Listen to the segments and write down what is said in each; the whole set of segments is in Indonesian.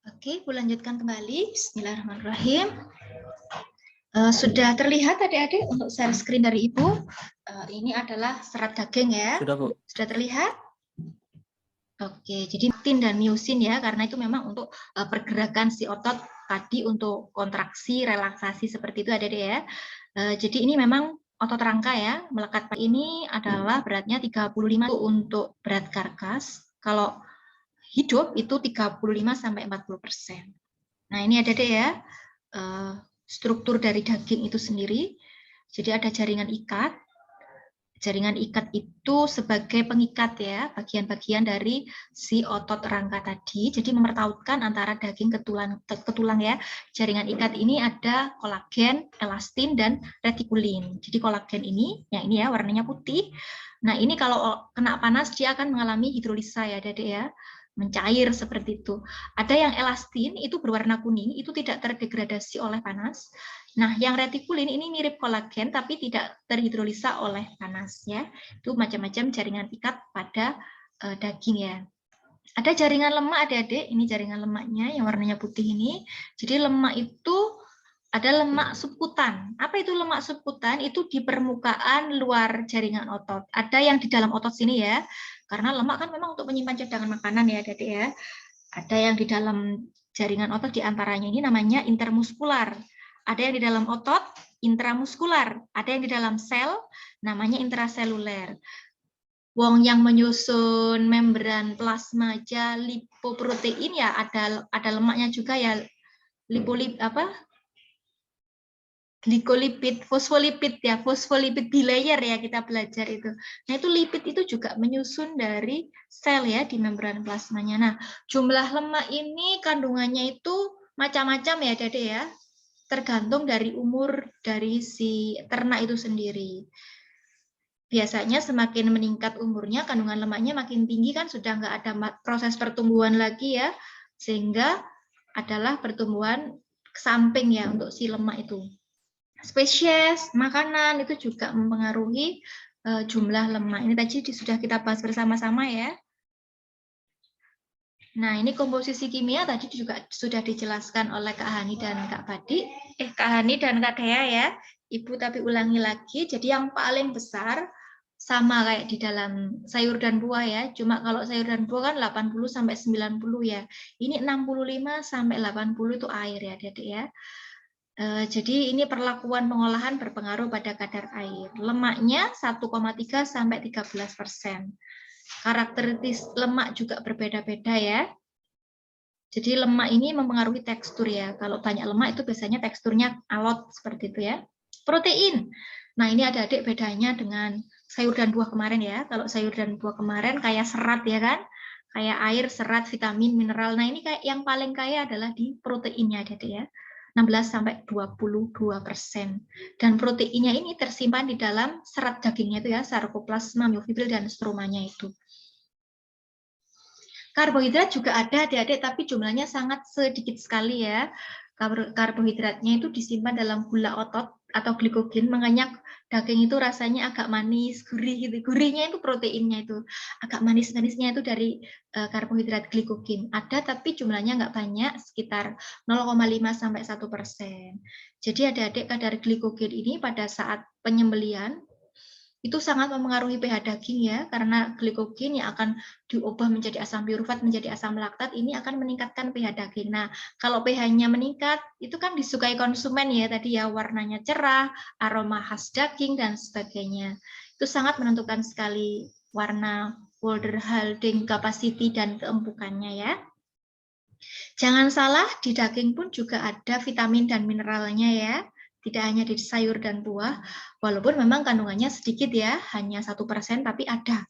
Oke, Bu lanjutkan kembali. Bismillahirrahmanirrahim. Sudah terlihat adik-adik untuk share screen dari Ibu. Ini adalah serat daging ya. Sudah, Bu. Sudah terlihat? Oke, jadi aktin dan miosin ya, karena itu memang untuk pergerakan si otot tadi untuk kontraksi, relaksasi seperti itu adik-adik ya. Jadi ini memang otot rangka ya, melekat ini adalah beratnya 35 untuk berat karkas. Kalau hidup itu 35-40%. Nah, ini ada deh ya, struktur dari daging itu sendiri. Jadi ada jaringan ikat. Jaringan ikat itu sebagai pengikat ya, bagian-bagian dari si otot rangka tadi. Jadi mempertautkan antara daging ke tulang ya. Jaringan ikat ini ada kolagen, elastin, dan retikulin. Jadi kolagen ini, yang ini ya warnanya putih. Nah ini kalau kena panas dia akan mengalami hidrolisa ya Dede ya. Mencair seperti itu. Ada yang elastin itu berwarna kuning, itu tidak terdegradasi oleh panas. Nah, yang retikulin ini mirip kolagen tapi tidak terhidrolisa oleh panas ya. Itu macam-macam jaringan ikat pada daging ya. Ada jaringan lemak adik-adik, ini jaringan lemaknya yang warnanya putih ini. Jadi lemak itu ada lemak subkutan. Apa itu lemak subkutan? Itu di permukaan luar jaringan otot. Ada yang di dalam otot sini ya. Karena lemak kan memang untuk menyimpan cadangan makanan ya adik-adik ya. Ada yang di dalam jaringan otot diantaranya ini namanya intermuskular. Ada yang di dalam otot, intramuskular. Ada yang di dalam sel, namanya intraseluler. Wong yang menyusun membran plasma aja lipoprotein ya ada lemaknya juga ya, glikolipid, fosfolipid ya, fosfolipid bilayer ya kita belajar itu. Nah itu lipid itu juga menyusun dari sel ya di membran plasmanya. Nah jumlah lemak ini kandungannya itu macam-macam ya Dede ya, tergantung dari umur dari si ternak itu sendiri. Biasanya semakin meningkat umurnya kandungan lemaknya makin tinggi kan, sudah nggak ada proses pertumbuhan lagi ya, sehingga adalah pertumbuhan samping ya untuk si lemak itu. Spesies makanan itu juga mempengaruhi jumlah lemak. Ini tadi sudah kita bahas bersama-sama ya. Nah, ini komposisi kimia tadi juga sudah dijelaskan oleh Kak Hani dan Kak Badi. Kak Hani dan Kak Dea ya. Ibu tapi ulangi lagi. Jadi yang paling besar sama kayak di dalam sayur dan buah ya. Cuma kalau sayur dan buah kan 80 sampai 90 ya. Ini 65 sampai 80 itu air ya, Adik ya. Jadi ini perlakuan pengolahan berpengaruh pada kadar air. Lemaknya 1,3 sampai 13%. Karakteristik lemak juga berbeda-beda ya. Jadi lemak ini mempengaruhi tekstur ya. Kalau banyak lemak itu biasanya teksturnya alot seperti itu ya. Protein. Nah ini ada adik bedanya dengan sayur dan buah kemarin ya. Kalau sayur dan buah kemarin kayak serat ya kan. Kayak air, serat, vitamin, mineral. Nah ini kayak yang paling kaya adalah di proteinnya adik ya. 16-22%. Dan proteinnya ini tersimpan di dalam serat dagingnya itu ya, sarkoplasma, myofibril, dan stromanya itu. Karbohidrat juga ada adik-adik, tapi jumlahnya sangat sedikit sekali ya. Karbohidratnya itu disimpan dalam gula otot atau glikogen, makanya daging itu rasanya agak manis, gurih gitu. Gurihnya itu proteinnya itu, agak manis-manisnya itu dari karbohidrat glikogen. Ada tapi jumlahnya nggak banyak, sekitar 0,5 sampai 1%. Jadi adik-adik kadar glikogen ini pada saat penyembelian itu sangat mempengaruhi pH daging ya, karena glikogen yang akan diubah menjadi asam piruvat menjadi asam laktat ini akan meningkatkan pH daging. Nah, kalau pH-nya meningkat, itu kan disukai konsumen ya tadi ya, warnanya cerah, aroma khas daging dan sebagainya. Itu sangat menentukan sekali warna, Wolder Haldane capacity dan keempukannya ya. Jangan salah, di daging pun juga ada vitamin dan mineralnya ya. Tidak hanya di sayur dan buah, walaupun memang kandungannya sedikit ya, hanya 1%, tapi ada.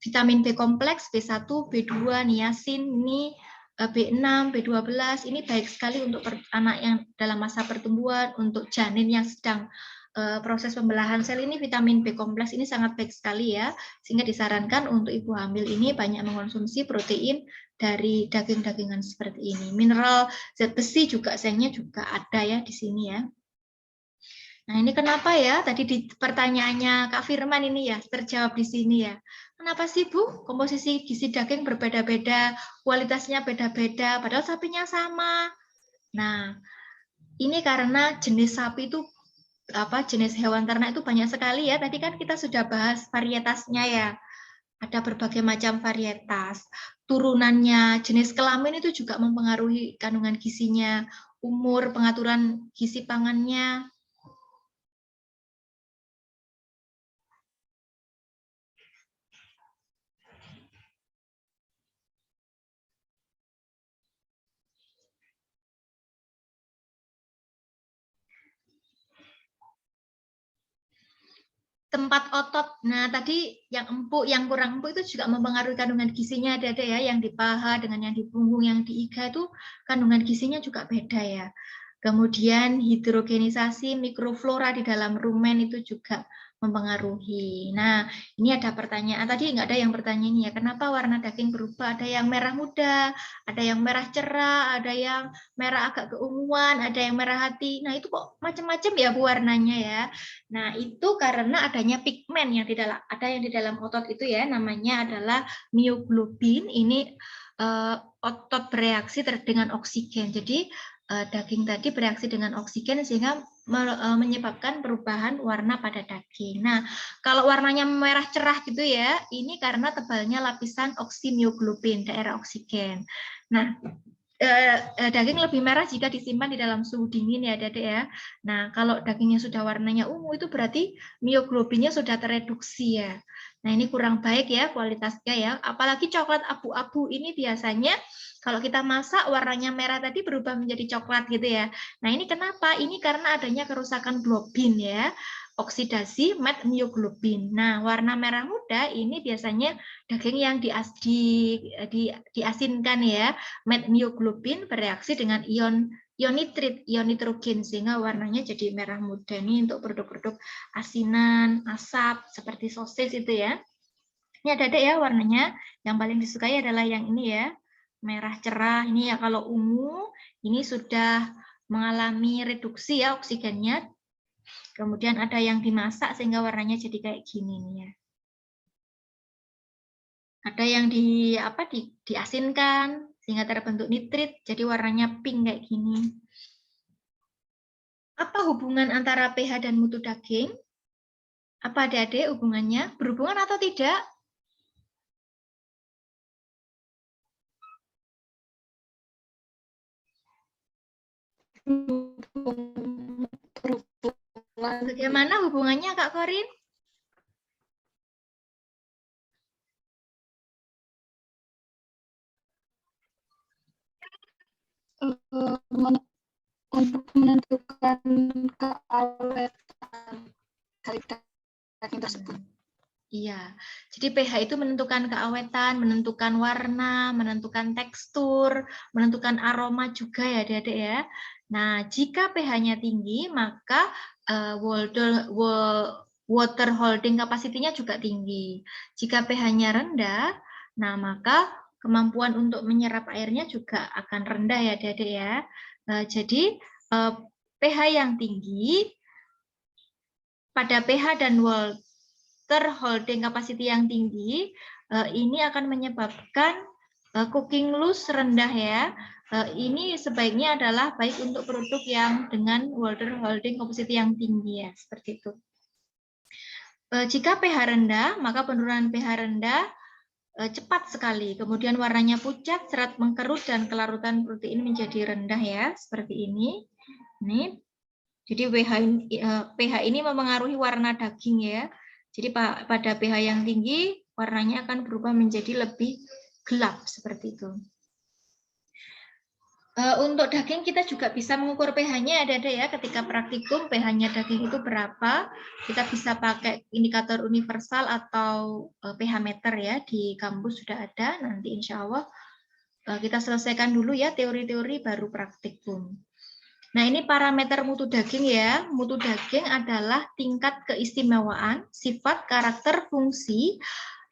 Vitamin B kompleks, B1, B2, niacin, ini B6, B12, ini baik sekali untuk anak yang dalam masa pertumbuhan, untuk janin yang sedang proses pembelahan sel ini, vitamin B kompleks ini sangat baik sekali ya, sehingga disarankan untuk ibu hamil ini banyak mengonsumsi protein dari daging-dagingan seperti ini. Mineral zat besi juga sayangnya juga ada ya di sini ya. Nah, ini kenapa ya? Tadi di pertanyaannya Kak Firman ini ya, terjawab di sini ya. Kenapa sih Bu, komposisi gizi daging berbeda-beda, kualitasnya beda-beda, padahal sapinya sama. Nah, ini karena jenis sapi itu jenis hewan ternak itu banyak sekali ya. Tadi kan kita sudah bahas varietasnya ya. Ada berbagai macam varietas. Turunannya, jenis kelamin itu juga mempengaruhi kandungan gizinya, umur, pengaturan gizi pangannya. Tempat otot. Nah, tadi yang empuk, yang kurang empuk itu juga mempengaruhi kandungan gizinya ada ya, yang di paha dengan yang di punggung, yang di iga itu kandungan gizinya juga beda ya. Kemudian hidrogenisasi mikroflora di dalam rumen itu juga mempengaruhi. Nah, ini ada pertanyaan. Tadi nggak ada yang bertanya ini ya, kenapa warna daging berubah? Ada yang merah muda, ada yang merah cerah, ada yang merah agak keunguan, ada yang merah hati. Nah, itu kok macam-macam ya Bu warnanya ya. Nah, itu karena adanya pigmen yang di dalam otot itu ya, namanya adalah mioglobin. Ini otot bereaksi dengan oksigen. Jadi daging tadi bereaksi dengan oksigen sehingga menyebabkan perubahan warna pada daging. Nah, kalau warnanya merah cerah gitu ya, ini karena tebalnya lapisan oksimioglobin, daerah oksigen. Nah, daging lebih merah jika disimpan di dalam suhu dingin ya Dede ya. Nah, kalau dagingnya sudah warnanya ungu itu berarti mioglobinnya sudah tereduksi ya. Nah, ini kurang baik ya kualitasnya ya. Apalagi coklat abu-abu ini biasanya kalau kita masak warnanya merah tadi berubah menjadi coklat gitu ya. Nah, ini kenapa? Ini karena adanya kerusakan globin ya. Oksidasi methmioglobin. Nah, warna merah muda ini biasanya daging yang diasinkan ya. Methmioglobin bereaksi dengan ion nitrit, ion nitrogen sehingga warnanya jadi merah muda. Ini untuk produk-produk asinan, asap seperti sosis itu ya. Ini ada ya warnanya. Yang paling disukai adalah yang ini ya, merah cerah. Ini ya kalau ungu, ini sudah mengalami reduksi ya oksigennya. Kemudian ada yang dimasak sehingga warnanya jadi kayak gini nih ya. Ada yang diasinkan sehingga terbentuk nitrit, jadi warnanya pink kayak gini. Apa hubungan antara pH dan mutu daging? Apa adik-adik hubungannya? Berhubungan atau tidak? Bagaimana hubungannya Kak Korin? Untuk menentukan keawetan dari daging tersebut. Iya, jadi pH itu menentukan keawetan, menentukan warna, menentukan tekstur, menentukan aroma juga ya adik-adik ya. Nah, jika pH-nya tinggi, maka water holding capacity-nya juga tinggi. Jika pH-nya rendah, nah maka kemampuan untuk menyerap airnya juga akan rendah ya adik-adik ya. Jadi pH yang tinggi pada pH dan water holding capacity yang tinggi, ini akan menyebabkan cooking loss rendah ya. Ini sebaiknya adalah baik untuk produk yang dengan water holding capacity yang tinggi ya, seperti itu. Jika pH rendah, maka penurunan pH rendah cepat sekali. Kemudian warnanya pucat, serat mengkerut, dan kelarutan protein menjadi rendah ya, seperti ini. Ini. Jadi pH ini mempengaruhi warna daging ya. Jadi pada pH yang tinggi, warnanya akan berubah menjadi lebih gelap seperti itu. Untuk daging kita juga bisa mengukur pH-nya ada ya ketika praktikum pH-nya daging itu berapa. Kita bisa pakai indikator universal atau pH meter ya, di kampus sudah ada. Nanti insya Allah kita selesaikan dulu ya teori-teori baru praktikum. Nah, ini parameter mutu daging ya. Mutu daging adalah tingkat keistimewaan, sifat, karakter, fungsi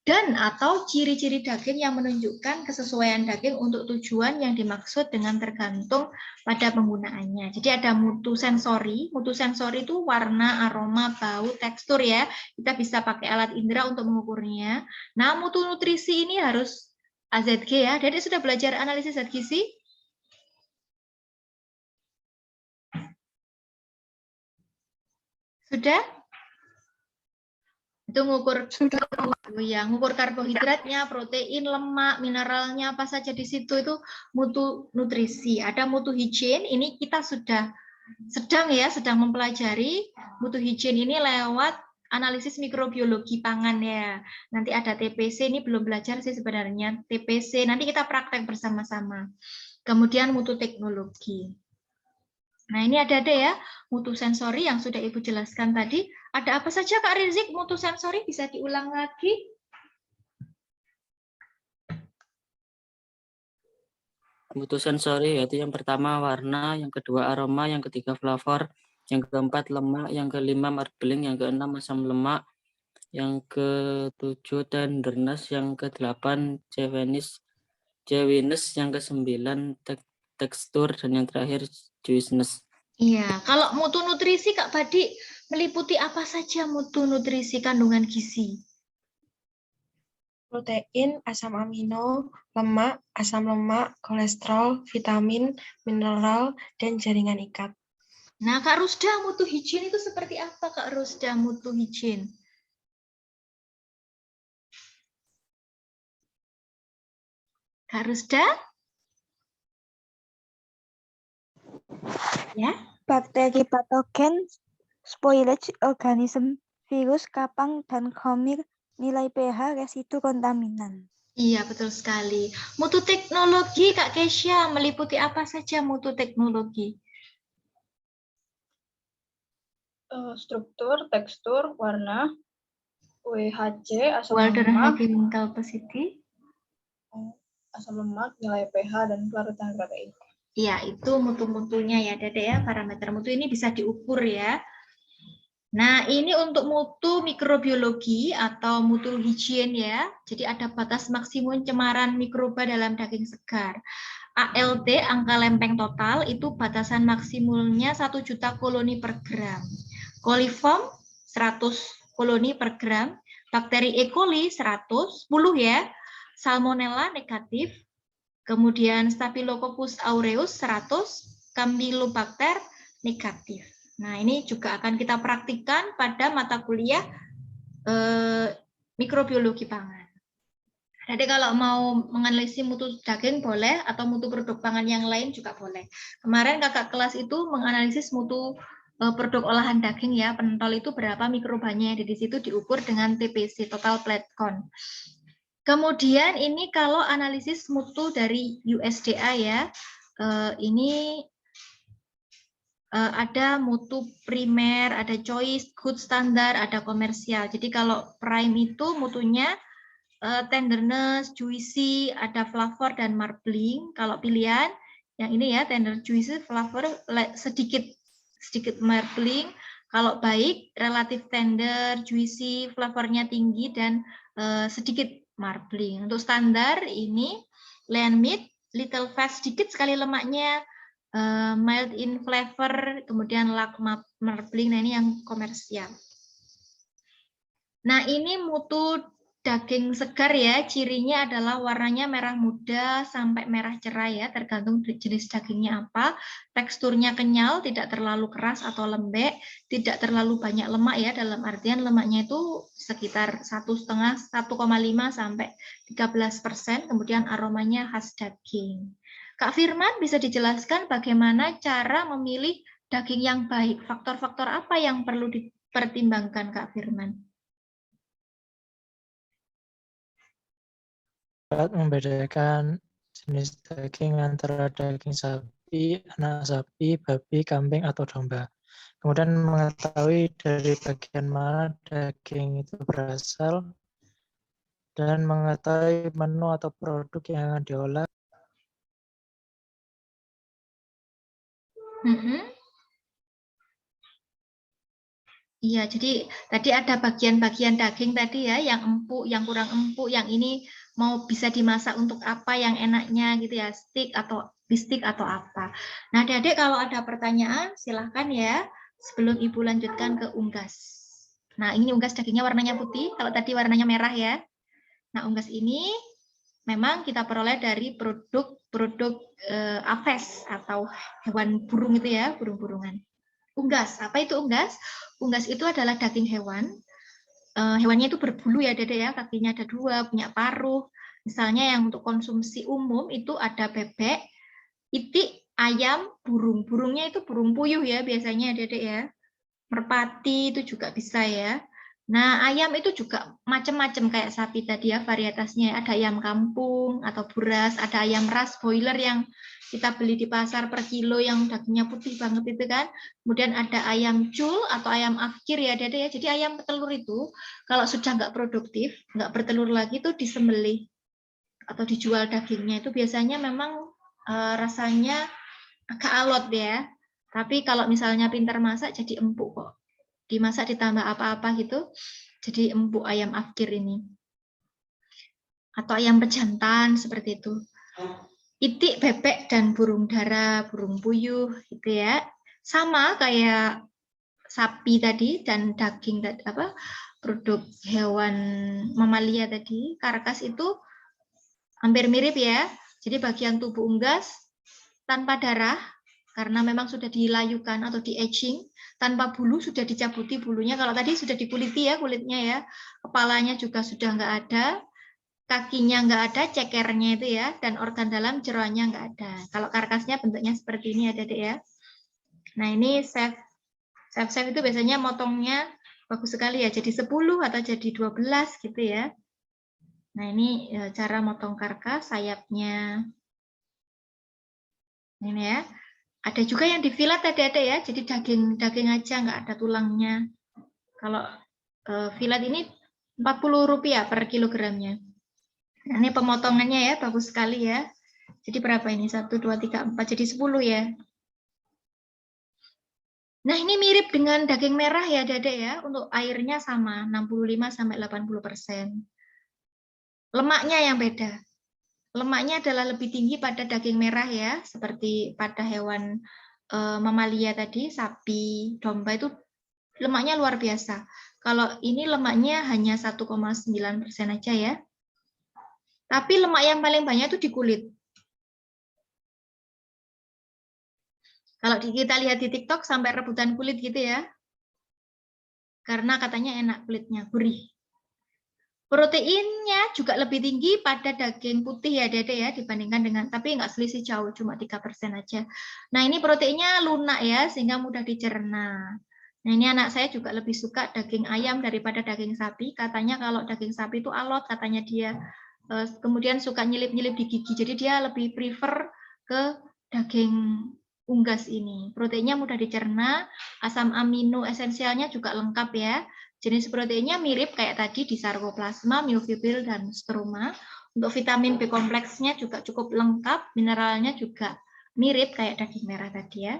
dan atau ciri-ciri daging yang menunjukkan kesesuaian daging untuk tujuan yang dimaksud dengan tergantung pada penggunaannya. Jadi ada mutu sensori. Mutu sensori itu warna, aroma, bau, tekstur ya. Kita bisa pakai alat indera untuk mengukurnya. Nah, mutu nutrisi ini harus AZG ya. Dedek sudah belajar analisis zat gizi? Sudah? Itu ngukur Sudah. ya, ngukur karbohidratnya, protein, lemak, mineralnya apa saja di situ itu mutu nutrisi. Ada mutu higien, ini kita sudah sedang mempelajari mutu higien ini lewat analisis mikrobiologi pangan ya. Nanti ada TPC, ini belum belajar sih sebenarnya. TPC, nanti kita praktek bersama-sama. Kemudian mutu teknologi. Nah, ini ada ya, mutu sensori yang sudah Ibu jelaskan tadi. Ada apa saja Kak Rizik mutu sensori? Bisa diulang lagi? Mutu sensori yaitu yang pertama warna, yang kedua aroma, yang ketiga flavor, yang keempat lemak, yang kelima marbling, yang keenam asam lemak, yang ketujuh tenderness, yang kedelapan chewiness, yang kesembilan tekstur, dan yang terakhir juiciness. Iya, kalau mutu nutrisi Kak Badi meliputi apa saja mutu nutrisi kandungan gizi? Protein, asam amino, lemak, asam lemak, kolesterol, vitamin, mineral, dan jaringan ikat. Nah, Kak Rusda, mutu higien itu seperti apa Kak Rusda mutu higien? Kak Rusda? Ya? Bakteri patogen, spoilage organisme, virus, kapang, dan komir, nilai pH, residu kontaminan. Iya, betul sekali. Mutu teknologi, Kak Kesya, meliputi apa saja mutu teknologi? Struktur, tekstur, warna, WHC, asam Walter lemak, Hagen Capacity. asam lemak, nilai pH, dan kelarutan protein. Iya, itu mutu-mutunya ya, Dedek ya. Parameter mutu ini bisa diukur ya. Nah, ini untuk mutu mikrobiologi atau mutu higien ya. Jadi ada batas maksimum cemaran mikroba dalam daging segar. ALT, angka lempeng total, itu batasan maksimumnya 1 juta koloni per gram. Coliform 100 koloni per gram. Bakteri E. coli 110 ya. Salmonella negatif. Kemudian Staphylococcus aureus 100, Campylobacter negatif. Nah, ini juga akan kita praktikkan pada mata kuliah mikrobiologi pangan. Jadi kalau mau menganalisis mutu daging boleh, atau mutu produk pangan yang lain juga boleh. Kemarin kakak kelas itu menganalisis mutu produk olahan daging ya, pentol itu berapa mikrobanya, di situ diukur dengan TPC, total plate count. Kemudian ini kalau analisis mutu dari USDA ya, ini ada mutu primer, ada choice, good standar, ada komersial. Jadi kalau prime itu mutunya tenderness, juicy, ada flavor dan marbling. Kalau pilihan yang ini ya, tender, juicy, flavor, sedikit marbling. Kalau baik, relatif tender, juicy, flavornya tinggi dan sedikit marbling. Untuk standar ini lean meat, little fat, sedikit sekali lemaknya, mild in flavor, kemudian lack marbling. Nah, ini yang komersial. Nah, ini mutu daging segar ya, cirinya adalah warnanya merah muda sampai merah cerah ya, tergantung jenis dagingnya apa. Teksturnya kenyal, tidak terlalu keras atau lembek, tidak terlalu banyak lemak ya, dalam artian lemaknya itu sekitar 1,5 sampai 13%, kemudian aromanya khas daging. Kak Firman, bisa dijelaskan bagaimana cara memilih daging yang baik? Faktor-faktor apa yang perlu dipertimbangkan Kak Firman? Membedakan jenis daging antara daging sapi, anak sapi, babi, kambing, atau domba. Kemudian mengetahui dari bagian mana daging itu berasal dan mengetahui menu atau produk yang akan diolah. Iya, jadi tadi ada bagian-bagian daging tadi ya, yang empuk, yang kurang empuk, yang ini mau bisa dimasak untuk apa yang enaknya gitu ya, steak atau bistik atau apa. Nah, adik-adik kalau ada pertanyaan silahkan ya, sebelum Ibu lanjutkan ke unggas. Nah, ini unggas dagingnya warnanya putih, kalau tadi warnanya merah ya. Nah, unggas ini memang kita peroleh dari produk aves atau hewan burung itu ya, burung-burungan. Unggas, apa itu unggas? Unggas itu adalah daging hewan. Hewannya itu berbulu ya, Dede ya, kakinya ada 2, punya paruh. Misalnya yang untuk konsumsi umum itu ada bebek, itik, ayam, burung. Burungnya itu burung puyuh ya biasanya, Dede ya. Merpati itu juga bisa ya. Nah, ayam itu juga macam-macam kayak sapi tadi ya, varietasnya. Ada ayam kampung atau buras, ada ayam ras boiler yang kita beli di pasar per kilo yang dagingnya putih banget itu kan. Kemudian ada ayam cul atau ayam afkir ya, Dede ya. Jadi ayam petelur itu kalau sudah nggak produktif, nggak bertelur lagi itu disembelih atau dijual dagingnya itu biasanya memang rasanya agak alot ya. Tapi kalau misalnya pintar masak jadi empuk kok. Dimasak ditambah apa-apa gitu, jadi empuk ayam afkir ini. Atau ayam pejantan seperti itu. Itik, bebek, dan burung dara, burung puyuh gitu ya. Sama kayak sapi tadi dan daging apa produk hewan mamalia tadi, karkas itu hampir mirip ya. Jadi bagian tubuh unggas tanpa darah karena memang sudah dilayukan atau di-aging, tanpa bulu sudah dicabuti bulunya. Kalau tadi sudah dikuliti ya kulitnya ya, kepalanya juga sudah nggak ada, kakinya nggak ada, cekernya itu ya, dan organ dalam jeroannya nggak ada. Kalau karkasnya bentuknya seperti ini ya, Dek ya. Nah ini chef itu biasanya motongnya bagus sekali ya, jadi 10 atau jadi 12 gitu ya. Nah ini cara motong karkas sayapnya. Ini ya. Ada juga yang di filet ada ya, jadi daging aja nggak ada tulangnya. Kalau filet ini Rp40 per kilogramnya. Nah, ini pemotongannya ya, bagus sekali ya. Jadi berapa ini? 1, 2, 3, 4, jadi 10 ya. Nah ini mirip dengan daging merah ya Dede ya, untuk airnya sama, 65-80%. Lemaknya yang beda. Lemaknya adalah lebih tinggi pada daging merah ya, seperti pada hewan mamalia tadi, sapi, domba itu lemaknya luar biasa. Kalau ini lemaknya hanya 1,9% aja ya. Tapi lemak yang paling banyak itu di kulit. Kalau kita lihat di TikTok sampai rebutan kulit gitu ya. Karena katanya enak kulitnya, gurih. Proteinnya juga lebih tinggi pada daging putih ya Dede ya dibandingkan dengan, tapi nggak selisih jauh, cuma 3% aja. Nah ini proteinnya lunak ya sehingga mudah dicerna. Nah ini anak saya juga lebih suka daging ayam daripada daging sapi. Katanya kalau daging sapi itu alot katanya dia. Kemudian suka nyelip-nyelip di gigi. Jadi dia lebih prefer ke daging unggas ini. Proteinnya mudah dicerna, asam amino esensialnya juga lengkap ya. Jenis proteinnya mirip kayak tadi di sarkoplasma, myofibril, dan stroma. Untuk vitamin B kompleksnya juga cukup lengkap, mineralnya juga mirip kayak daging merah tadi ya.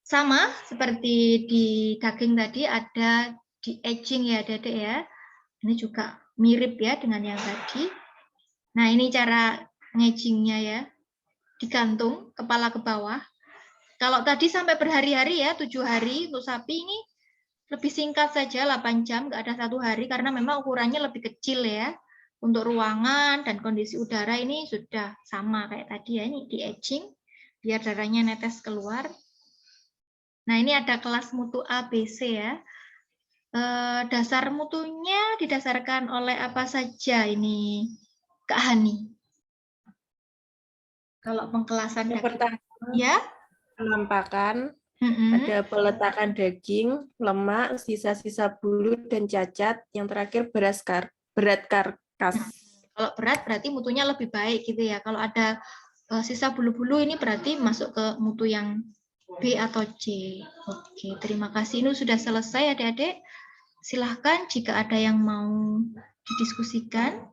Sama seperti di daging tadi ada di aging ya Dede ya. Ini juga mirip ya dengan yang tadi. Nah ini cara ngagingnya ya. Digantung kepala ke bawah. Kalau tadi sampai berhari-hari ya, 7 hari untuk sapi ini lebih singkat saja 8 jam, nggak ada 1 hari karena memang ukurannya lebih kecil ya. Untuk ruangan dan kondisi udara ini sudah sama kayak tadi ya, ini di aging biar darahnya netes keluar. Nah ini ada kelas mutu A, B, C ya. Dasar mutunya didasarkan oleh apa saja ini Kak Hani? Kalau pengkelasan yang pertama ya, penampakan. Ada peletakan daging, lemak, sisa-sisa bulu, dan cacat. Yang terakhir berat karkas. Kalau berat berarti mutunya lebih baik gitu ya. Kalau ada sisa bulu-bulu ini berarti masuk ke mutu yang B atau C. Oke, terima kasih. Ini sudah selesai adik-adik. Silahkan jika ada yang mau didiskusikan.